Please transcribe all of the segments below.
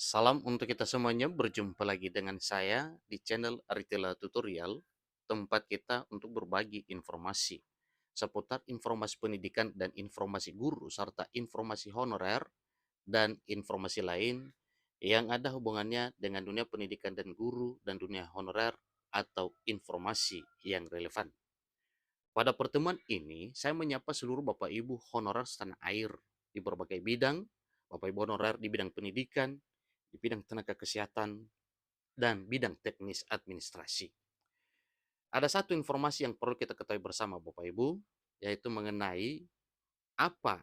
Salam untuk kita semuanya, berjumpa lagi dengan saya di channel Aritela Tutorial, tempat kita untuk berbagi informasi seputar informasi pendidikan dan informasi guru, serta informasi honorer dan informasi lain yang ada hubungannya dengan dunia pendidikan dan guru dan dunia honorer atau informasi yang relevan. Pada pertemuan ini, saya menyapa seluruh Bapak Ibu honorer setanah air di berbagai bidang, Bapak Ibu honorer di bidang pendidikan, di bidang tenaga kesehatan, dan bidang teknis administrasi. Ada satu informasi yang perlu kita ketahui bersama Bapak Ibu, yaitu mengenai apa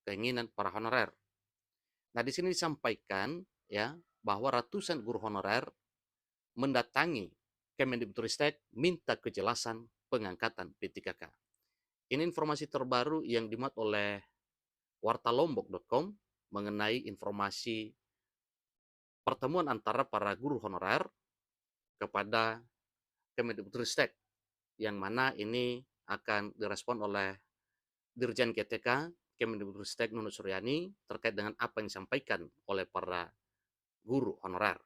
keinginan para honorer. Nah, di sini disampaikan ya bahwa ratusan guru honorer mendatangi Kemendikbudristek minta kejelasan pengangkatan P3K. Ini informasi terbaru yang dimuat oleh wartalombok.com mengenai informasi pertemuan antara para guru honorer kepada Kemendikbudristek, yang mana ini akan direspon oleh Dirjen GTK Kemendikbudristek Nunuk Suryani terkait dengan apa yang disampaikan oleh para guru honorer.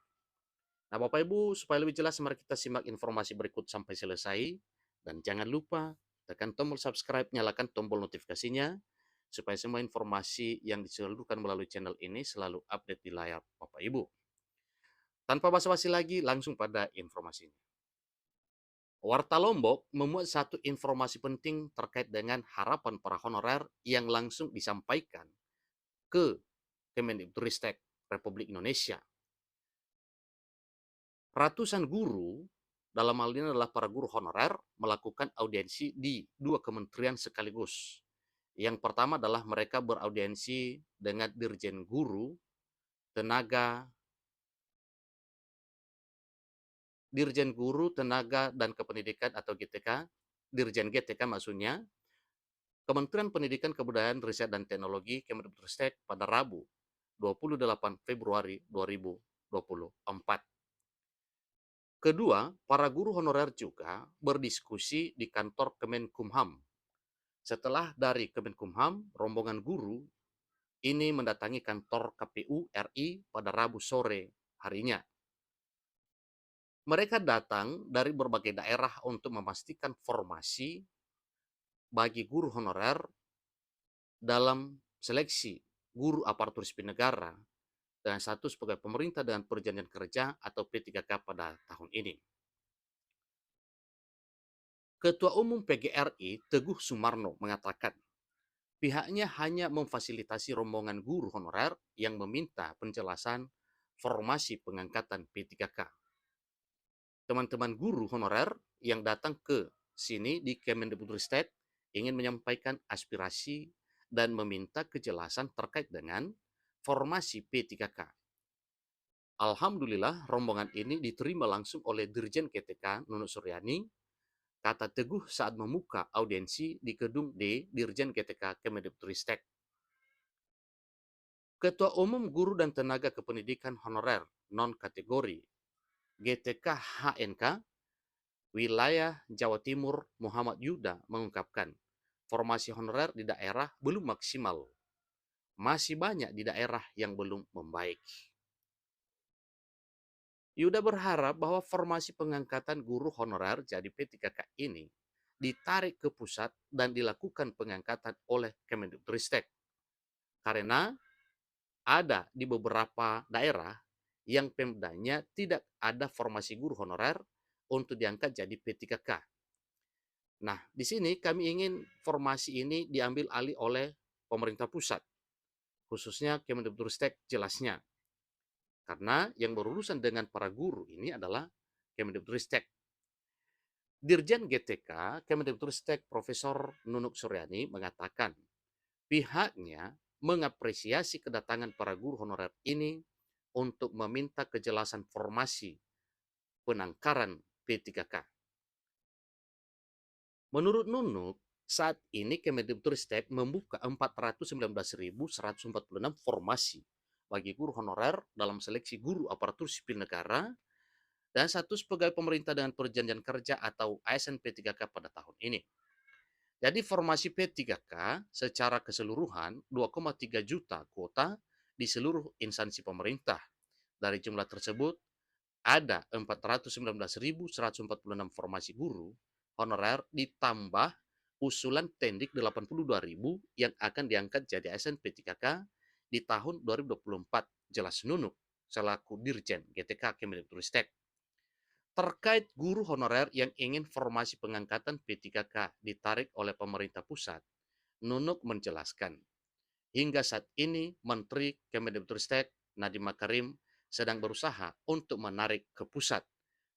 Nah, Bapak Ibu, supaya lebih jelas, mari kita simak informasi berikut sampai selesai. Dan jangan lupa tekan tombol subscribe, nyalakan tombol notifikasinya, supaya semua informasi yang disalurkan melalui channel ini selalu update di layar Bapak Ibu. Tanpa basa-basi lagi, langsung pada informasinya. Warta Lombok memuat satu informasi penting terkait dengan harapan para honorer yang langsung disampaikan ke Kemendikbudristek Republik Indonesia. Ratusan guru, dalam hal ini adalah para guru honorer, melakukan audiensi di dua kementerian sekaligus. Yang pertama adalah mereka beraudiensi dengan Dirjen Guru, Tenaga Dirjen Guru, Tenaga dan Kependidikan atau GTK, Dirjen GTK maksudnya, Kementerian Pendidikan, Kebudayaan, Riset dan Teknologi Kemendikbudristek pada Rabu 28 Februari 2024. Kedua, para guru honorer juga berdiskusi di kantor Kemenkumham. Setelah dari Kemenkumham, rombongan guru ini mendatangi kantor KPU RI pada Rabu sore harinya. Mereka datang dari berbagai daerah untuk memastikan formasi bagi guru honorer dalam seleksi guru aparatur sipil negara dengan status pegawai pemerintah dengan perjanjian kerja atau P3K pada tahun ini. Ketua Umum PGRI Teguh Sumarno mengatakan pihaknya hanya memfasilitasi rombongan guru honorer yang meminta penjelasan formasi pengangkatan P3K. Teman-teman guru honorer yang datang ke sini di Kemendikbudristek ingin menyampaikan aspirasi dan meminta kejelasan terkait dengan formasi P3K. Alhamdulillah, rombongan ini diterima langsung oleh Dirjen GTK Nunuk Suryani, kata Teguh saat membuka audiensi di gedung D Dirjen GTK Kemendikbudristek. Ketua Umum Guru dan Tenaga Kependidikan Honorer Non-Kategori GTK HNK Wilayah Jawa Timur Muhammad Yuda mengungkapkan, formasi honorer di daerah belum maksimal. Masih banyak di daerah yang belum membaik. Yuda berharap bahwa formasi pengangkatan guru honorer jadi P3K ini ditarik ke pusat dan dilakukan pengangkatan oleh Kemendikbudristek. Karena ada di beberapa daerah yang pemdanya tidak ada formasi guru honorer untuk diangkat jadi P3K. Nah, di sini kami ingin formasi ini diambil alih oleh pemerintah pusat, khususnya Kemendikbudristek jelasnya. Karena yang berurusan dengan para guru ini adalah Kemendikbudristek. Dirjen GTK Kemendikbudristek Profesor Nunuk Suryani mengatakan pihaknya mengapresiasi kedatangan para guru honorer ini untuk meminta kejelasan formasi penangkaran P3K. Menurut Nunuk, saat ini Kemendikbudristek membuka 419.146 formasi bagi guru honorer dalam seleksi guru aparatur sipil negara dan status pegawai pemerintah dengan perjanjian kerja atau ASN P3K pada tahun ini. Jadi formasi P3K secara keseluruhan 2,3 juta kuota di seluruh instansi pemerintah Dari jumlah tersebut, ada 419.146 formasi guru honorer ditambah usulan tendik 82.000 yang akan diangkat jadi ASN P3K di tahun 2024, jelas Nunuk selaku Dirjen GTK Kemendikbudristek. Terkait guru honorer yang ingin formasi pengangkatan P3K ditarik oleh pemerintah pusat, Nunuk menjelaskan, hingga saat ini Menteri Kemendikbudristek Nadiem Makarim sedang berusaha untuk menarik ke pusat,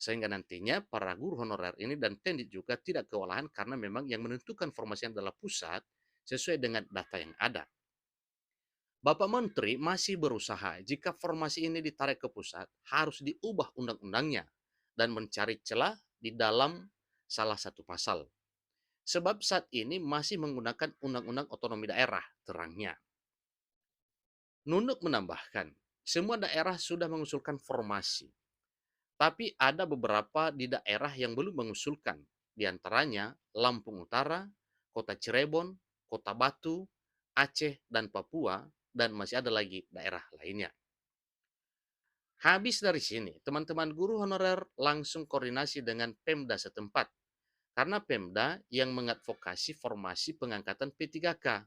sehingga nantinya para guru honorer ini dan tendik juga tidak kewalahan karena memang yang menentukan formasi adalah pusat sesuai dengan data yang ada. Bapak Menteri masih berusaha jika formasi ini ditarik ke pusat harus diubah undang-undangnya dan mencari celah di dalam salah satu pasal. Sebab saat ini masih menggunakan Undang-Undang Otonomi Daerah, terangnya. Nunuk menambahkan, semua daerah sudah mengusulkan formasi, tapi ada beberapa di daerah yang belum mengusulkan, di antaranya Lampung Utara, Kota Cirebon, Kota Batu, Aceh, dan Papua, dan masih ada lagi daerah lainnya. Habis dari sini, teman-teman guru honorer langsung koordinasi dengan Pemda setempat, karena Pemda yang mengadvokasi formasi pengangkatan P3K.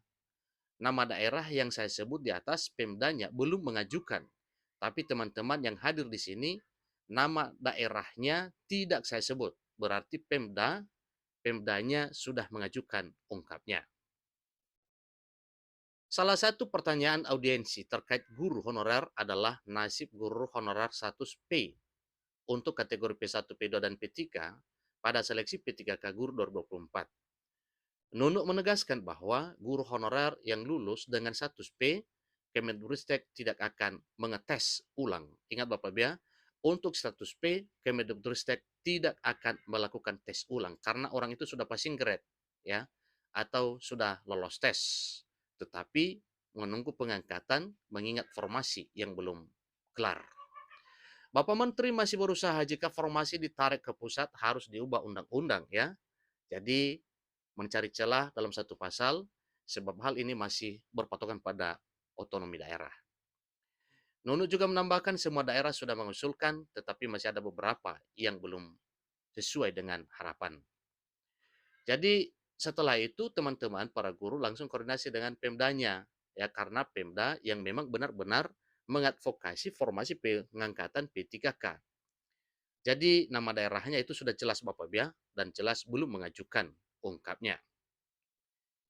Nama daerah yang saya sebut di atas Pemdanya belum mengajukan, tapi teman-teman yang hadir di sini, nama daerahnya tidak saya sebut. Berarti Pemdanya sudah mengajukan, ungkapnya. Salah satu pertanyaan audiensi terkait guru honorer adalah nasib guru honorer status P untuk kategori P1, P2, dan P3 pada seleksi P3K Guru 2024. Nunuk menegaskan bahwa guru honorer yang lulus dengan status P, Kemendikbudristek tidak akan mengetes ulang. Ingat Bapak Bia, untuk status P, Kemendikbudristek tidak akan melakukan tes ulang karena orang itu sudah passing grade, ya, atau sudah lolos tes. Tetapi menunggu pengangkatan mengingat formasi yang belum kelar. Bapak Menteri masih berusaha jika formasi ditarik ke pusat harus diubah undang-undang, ya. Jadi mencari celah dalam satu pasal sebab hal ini masih berpatokan pada otonomi daerah. Nunu juga menambahkan semua daerah sudah mengusulkan tetapi masih ada beberapa yang belum sesuai dengan harapan. Jadi setelah itu teman-teman para guru langsung koordinasi dengan Pemdanya, ya, karena Pemda yang memang benar-benar mengadvokasi formasi pengangkatan P3K. Jadi nama daerahnya itu sudah jelas Bapak ya, dan jelas belum mengajukan, ungkapnya.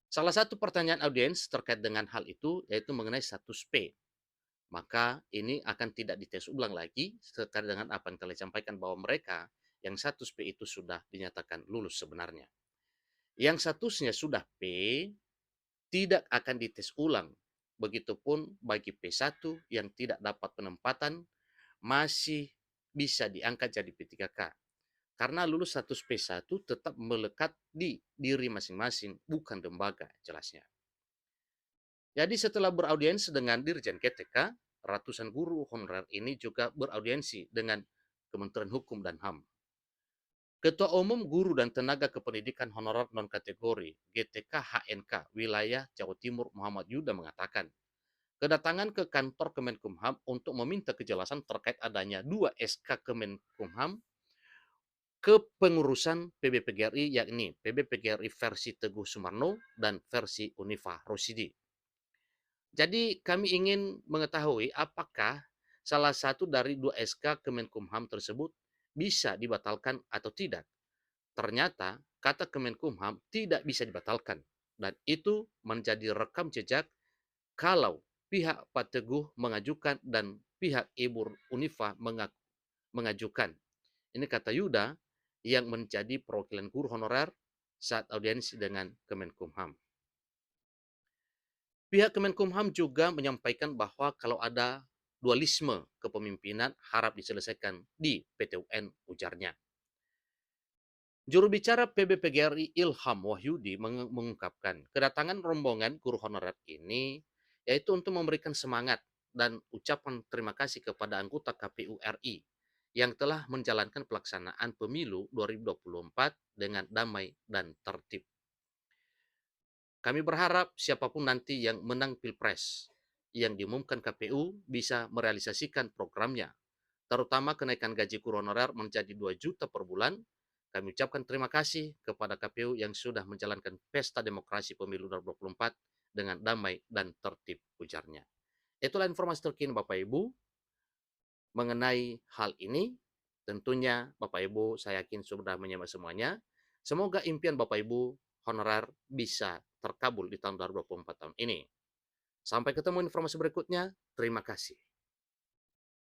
Salah satu pertanyaan audiens terkait dengan hal itu yaitu mengenai status P. Maka ini akan tidak dites ulang lagi terkait dengan apa yang telah disampaikan bahwa mereka yang status P itu sudah dinyatakan lulus sebenarnya. Yang statusnya sudah P tidak akan dites ulang. Begitupun bagi P1 yang tidak dapat penempatan masih bisa diangkat jadi P3K. Karena lulus status P1 tetap melekat di diri masing-masing, bukan lembaga, jelasnya. Jadi setelah beraudiensi dengan Dirjen KTK, ratusan guru honorer ini juga beraudiensi dengan Kementerian Hukum dan HAM. Ketua Umum Guru dan Tenaga Kependidikan Honorer Non-Kategori GTK HNK Wilayah Jawa Timur Muhammad Yuda mengatakan, kedatangan ke kantor Kemenkumham untuk meminta kejelasan terkait adanya 2 SK Kemenkumham kepengurusan PBPGRI, yakni PBPGRI versi Teguh Sumarno dan versi Unifa Rosidi. Jadi kami ingin mengetahui apakah salah satu dari 2 SK Kemenkumham tersebut bisa dibatalkan atau tidak. Ternyata kata Kemenkumham tidak bisa dibatalkan dan itu menjadi rekam jejak kalau pihak Pak Teguh mengajukan dan pihak Ibu Unifa mengajukan. Ini kata Yuda yang menjadi perwakilan guru honorer saat audiensi dengan Kemenkumham. Pihak Kemenkumham juga menyampaikan bahwa kalau ada dualisme kepemimpinan harap diselesaikan di PT UN, ujarnya. Juru bicara PBPGRI Ilham Wahyudi mengungkapkan kedatangan rombongan guru honorer ini yaitu untuk memberikan semangat dan ucapan terima kasih kepada anggota KPU RI yang telah menjalankan pelaksanaan pemilu 2024 dengan damai dan tertib. Kami berharap siapapun nanti yang menang Pilpres, yang diumumkan KPU bisa merealisasikan programnya, terutama kenaikan gaji guru honorer menjadi 2 juta per bulan. Kami ucapkan terima kasih kepada KPU yang sudah menjalankan pesta demokrasi pemilu 2024 dengan damai dan tertib, ujarnya. Itulah informasi terkini Bapak Ibu mengenai hal ini. Tentunya Bapak Ibu saya yakin sudah menyimak semuanya. Semoga impian Bapak Ibu honorer bisa terkabul di tahun 2024 tahun ini. Sampai ketemu informasi berikutnya. Terima kasih.